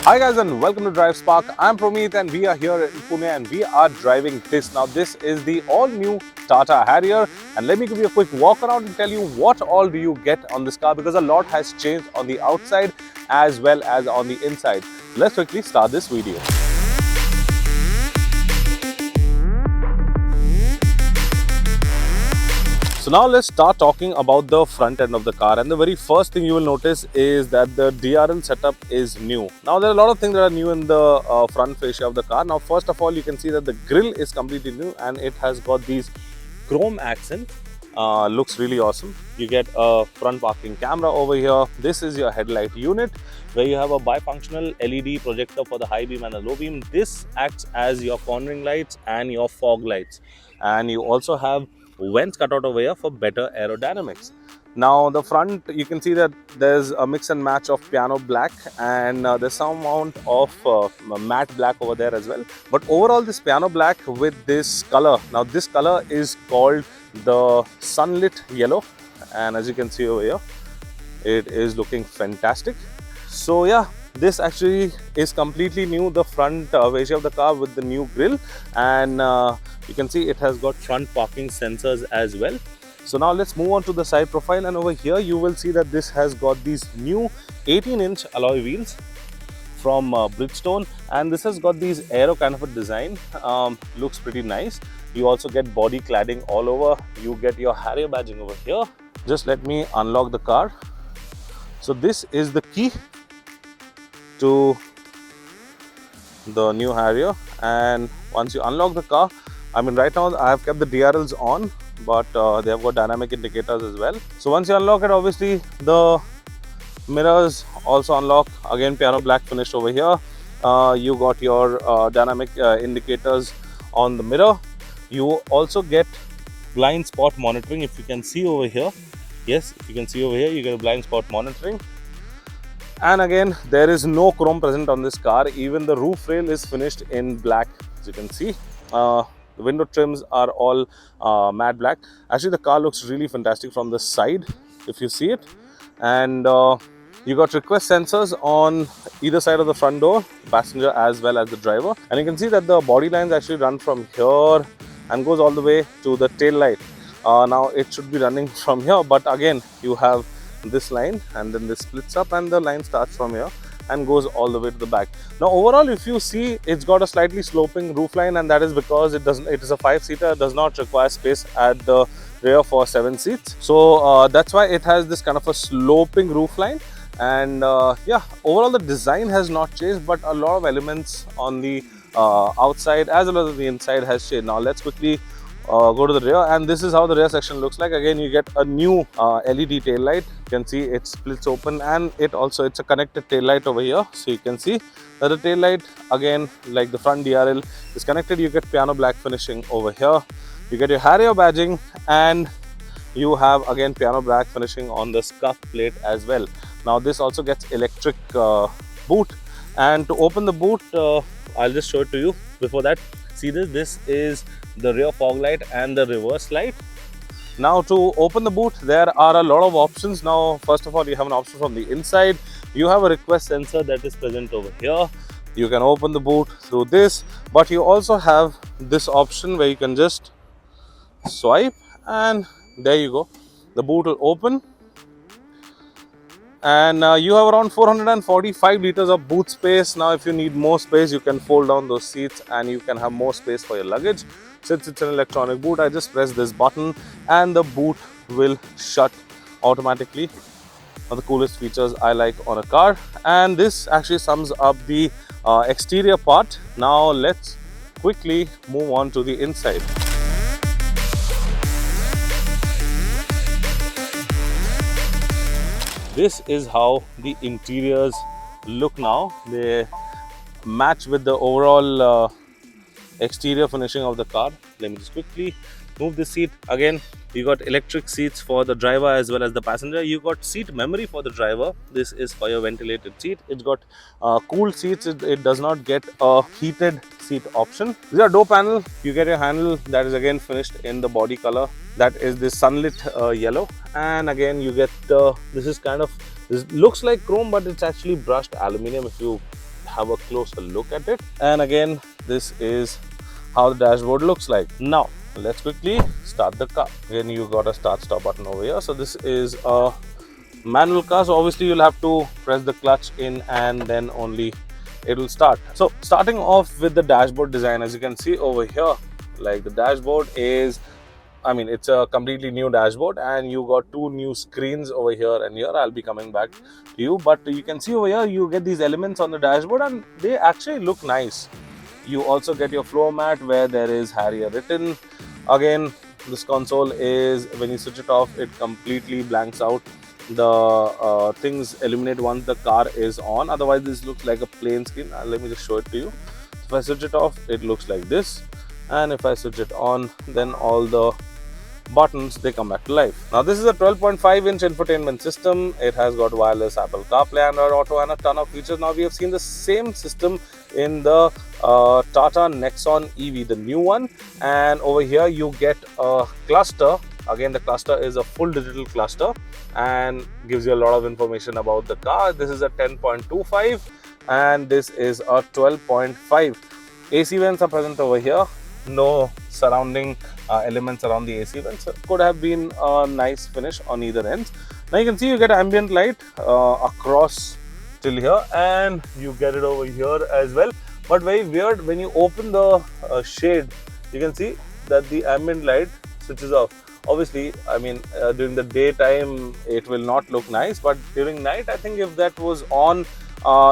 Hi guys and welcome to DriveSpark. I'm Promeet and we are here in Pune and we are driving this. Now this is the all new Tata Harrier and let me give you a quick walk around and tell you what all do you get on this car because a lot has changed on the outside as well as on the inside. Let's quickly start this video. So now let's start talking about the front end of the car, and the very first thing you will notice is that the DRL setup is new. Now there are a lot of things that are new in the front fascia of the car. Now first of all you can see that the grille is completely new and it has got these chrome accents. Looks really awesome. You get a front parking camera over here. This is your headlight unit where you have a bifunctional LED projector for the high beam and the low beam. This acts as your cornering lights and your fog lights, and you also have vents cut out over here for better aerodynamics. Now the front, you can see that there's a mix and match of piano black and there's some amount of matte black over there as well. But overall this piano black with this color, now this color is called the sunlit yellow, and as you can see over here, it is looking fantastic. So yeah, this actually is completely new, the front fascia of the car with the new grille, and you can see it has got front parking sensors as well. So now let's move on to the side profile, and over here you will see that this has got these new 18-inch alloy wheels from Bridgestone, and this has got these aero kind of a design. Looks pretty nice. You also get body cladding all over. You get your Harrier badging over here. Just let me unlock the car. So this is the key to the new Harrier, and once you unlock the car, I mean right now I have kept the DRLs on, but they have got dynamic indicators as well. So once you unlock it, obviously the mirrors also unlock. Again, piano black finished over here. You got your dynamic indicators on the mirror. You also get blind spot monitoring, if you can see over here. Yes, if you can see over here, you get a blind spot monitoring. And again, there is no chrome present on this car. Even the roof rail is finished in black, as you can see. The window trims are all matte black. Actually, the car looks really fantastic from the side, if you see it. And you got request sensors on either side of the front door, passenger as well as the driver. And you can see that the body lines actually run from here and goes all the way to the tail light. Now it should be running from here, but again you have this line and then this splits up and the line starts from here and goes all the way to the back. Now overall, if you see, it's got a slightly sloping roofline, and that is because it is a 5-seater, does not require space at the rear for 7 seats. So that's why it has this kind of a sloping roofline. And yeah, overall the design has not changed, but a lot of elements on the outside as well as the inside has changed. Now let's quickly go to the rear, and this is how the rear section looks like. Again, you get a new LED tail light. You can see it splits open, and it's a connected tail light over here. So you can see that the tail light, again like the front DRL, is connected. You get piano black finishing over here. You get your Harrier badging, and you have again piano black finishing on the scuff plate as well. Now this also gets electric boot, and to open the boot, I'll just show it to you. Before that, see this is the rear fog light and the reverse light. Now to open the boot, there are a lot of options. Now first of all, you have an option from the inside. You have a request sensor that is present over here. You can open the boot through this, but you also have this option where you can just swipe, and there you go, the boot will open. And you have around 445 liters of boot space. Now if you need more space, you can fold down those seats and you can have more space for your luggage. Since it's an electronic boot, I just press this button and the boot will shut automatically. One of the coolest features I like on a car. And this actually sums up the exterior part. Now let's quickly move on to the inside. This is how the interiors look now. They match with the overall exterior finishing of the car. Let me just quickly move this seat. Again, you got electric seats for the driver as well as the passenger. You got seat memory for the driver. This is for your ventilated seat. It's got cooled seats. It does not get a heated seat option. These are door panel. You get your handle that is again finished in the body color. That is this sunlit yellow. And again, you get this looks like chrome, but it's actually brushed aluminium. If you have a closer look at it. And again, this is how the dashboard looks like. Now let's quickly start the car. Again, you got a start stop button over here. So this is a manual car, so obviously you'll have to press the clutch in and then only it will start. So starting off with the dashboard design, as you can see over here, like the dashboard is, I mean, it's a completely new dashboard, and you got two new screens over here and here. I'll be coming back to you, but you can see over here you get these elements on the dashboard and they actually look nice. You also get your floor mat where there is Harrier written. Again, this console is, when you switch it off, it completely blanks out. The things illuminate once the car is on, otherwise this looks like a plain screen. Let me just show it to you. If I switch it off, it looks like this, and if I switch it on, then all the buttons, they come back to life. Now this is a 12.5-inch infotainment system. It has got wireless Apple CarPlay, Android Auto, and a ton of features. Now we have seen the same system in the Tata Nexon EV, the new one, and over here you get a cluster. Again, the cluster is a full digital cluster and gives you a lot of information about the car. This is a 10.25 and this is a 12.5. AC vents are present over here. No surrounding elements around the AC vents. So it could have been a nice finish on either ends. Now you can see you get ambient light across till here, and you get it over here as well. But very weird, when you open the shade, you can see that the ambient light switches off. Obviously, I mean, during the daytime it will not look nice, but during night, I think if that was on,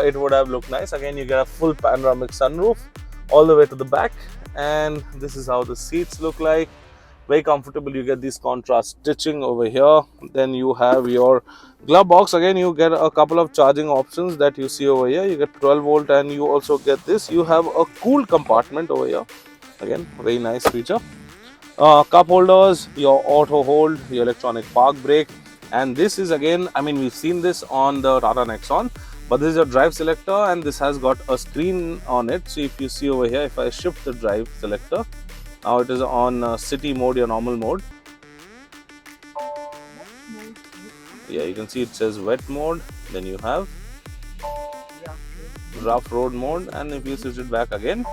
it would have looked nice. Again, you get a full panoramic sunroof all the way to the back, and this is how the seats look like. Very comfortable. You get this contrast stitching over here. Then you have your glove box. Again, you get a couple of charging options that you see over here. You get 12 volt, and you also get this. You have a cool compartment over here. Again, very nice feature. Cup holders, your auto hold, your electronic park brake, and this is, again, I mean, we've seen this on the Tata Nexon, but this is your drive selector, and this has got a screen on it. So if you see over here, if I shift the drive selector, now it is on city mode, your normal mode. Yeah, you can see it says wet mode. Then you have rough road mode, and if you switch it back again,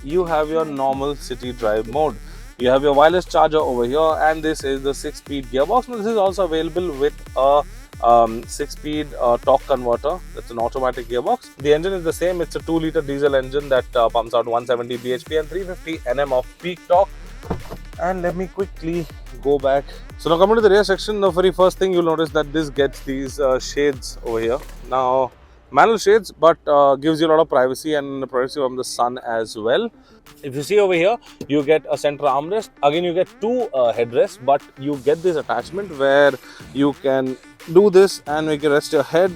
you have your normal city drive mode. You have your wireless charger over here, and this is the 6-speed gearbox. Now this is also available with a 6-speed torque converter. That's an automatic gearbox. The engine is the same. It's a 2-liter diesel engine that pumps out 170 bhp and 350 Nm of peak torque. And let me quickly go back. So now coming to the rear section, the very first thing you'll notice that this gets these shades over here. Now manual shades, but gives you a lot of privacy and privacy from the sun as well. If you see over here, you get a center armrest. Again, you get two headrests, but you get this attachment where you can do this and make you rest your head,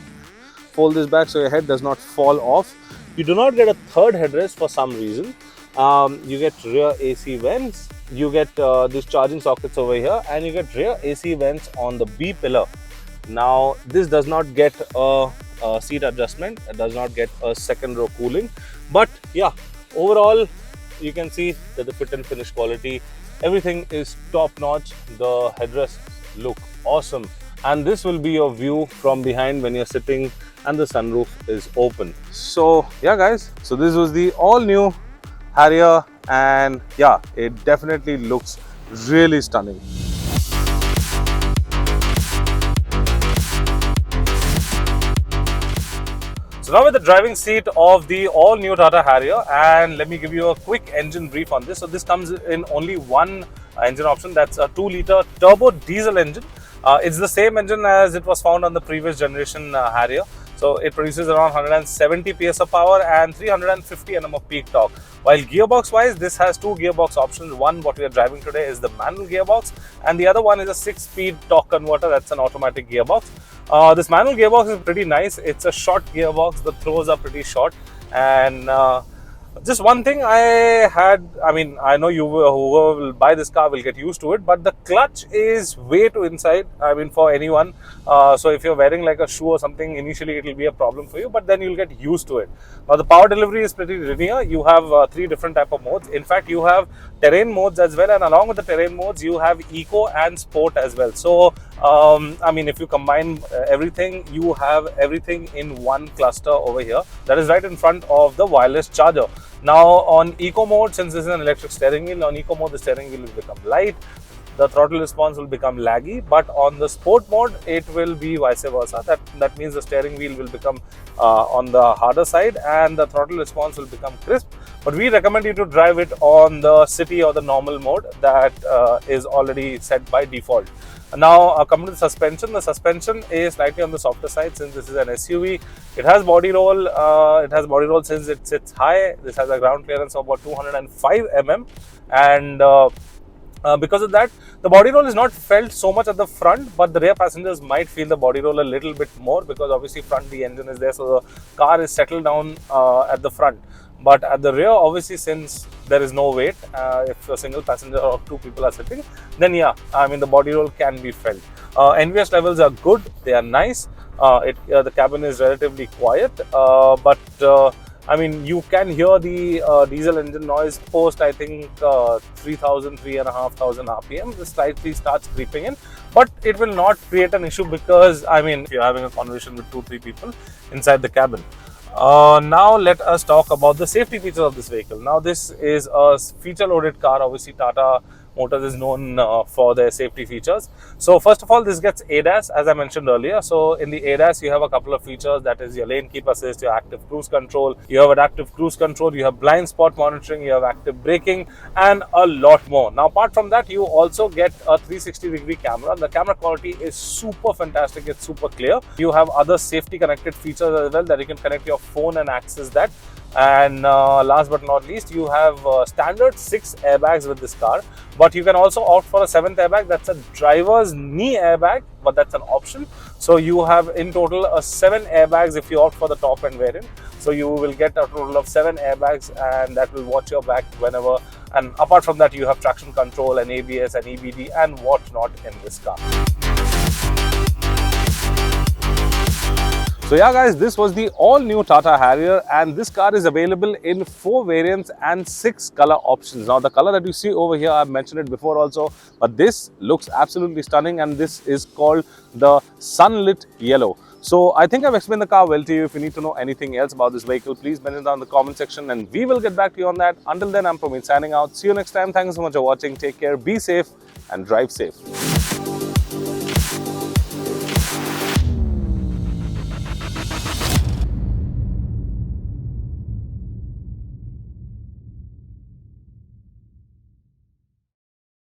fold this back so your head does not fall off. You do not get a third headrest for some reason. You get rear AC vents, you get these charging sockets over here, and you get rear AC vents on the B pillar. Now this does not get a seat adjustment, it does not get a second row cooling, but yeah, overall you can see that the fit and finish quality, everything is top notch. The headrests look awesome, and this will be your view from behind when you're sitting and the sunroof is open. So yeah guys, so this was the all new Harrier, and yeah, it definitely looks really stunning. So now with the driving seat of the all new Tata Harrier, and let me give you a quick engine brief on this. So this comes in only one engine option, that's a 2-liter turbo diesel engine. It's the same engine as it was found on the previous generation Harrier. So it produces around 170 PS of power and 350 Nm of peak torque. While gearbox wise, this has two gearbox options. One, what we are driving today, is the manual gearbox, and the other one is a 6-speed torque converter. That's an automatic gearbox. This manual gearbox is pretty nice. It's a short gearbox. The throws are pretty short, and Just one thing I mean, I know whoever will buy this car will get used to it, but the clutch is way too inside. I mean, for anyone. So if you're wearing like a shoe or something, initially it will be a problem for you, but then you'll get used to it. Now the power delivery is pretty linear. You have three different type of modes. In fact, you have terrain modes as well, and along with the terrain modes, you have eco and sport as well. So I mean, if you combine everything, you have everything in one cluster over here. That is right in front of the wireless charger. Now on eco mode, since this is an electric steering wheel, on eco mode the steering wheel will become light, the throttle response will become laggy, but on the sport mode it will be vice versa. That means the steering wheel will become on the harder side and the throttle response will become crisp. But we recommend you to drive it on the city or the normal mode that is already set by default. Now coming to the suspension is slightly on the softer side since this is an SUV. It has body roll. Since it sits high. This has a ground clearance of about 205 mm, and because of that, the body roll is not felt so much at the front, but the rear passengers might feel the body roll a little bit more because obviously front the engine is there, so the car is settled down at the front. But at the rear, obviously, since there is no weight, if a single passenger or two people are sitting, then yeah, I mean the body roll can be felt. NVS levels are good; they are nice. The cabin is relatively quiet, but I mean, you can hear the diesel engine noise post, I think, 3,000, 3,500 RPM. This slightly starts creeping in, but it will not create an issue because, I mean, if you're having a conversation with 2-3 people inside the cabin. Now let us talk about the safety features of this vehicle. Now this is a feature loaded car. Obviously Tata Motors is known for their safety features. So first of all, this gets ADAS, as I mentioned earlier. So in the ADAS, you have a couple of features, that is your lane keep assist, your active cruise control, you have adaptive cruise control, you have blind spot monitoring, you have active braking, and a lot more. Now apart from that, you also get a 360-degree camera. The camera quality is super fantastic, it's super clear. You have other safety connected features as well, that you can connect your phone and access that. And last but not least, you have standard 6 airbags with this car, but you can also opt for a 7th airbag. That's a driver's knee airbag, but that's an option. So you have in total 7 airbags if you opt for the top end variant. So you will get a total of 7 airbags, and that will watch your back whenever. And apart from that, you have traction control and ABS and EBD and whatnot in this car. So yeah guys, this was the all new Tata Harrier, and this car is available in 4 variants and 6 color options. Now the color that you see over here, I've mentioned it before also, but this looks absolutely stunning, and this is called the Sunlit Yellow. So I think I've explained the car well to you. If you need to know anything else about this vehicle, please mention it down in the comment section and we will get back to you on that. Until then, I'm Promeet signing out. See you next time. Thank you so much for watching. Take care, be safe and drive safe.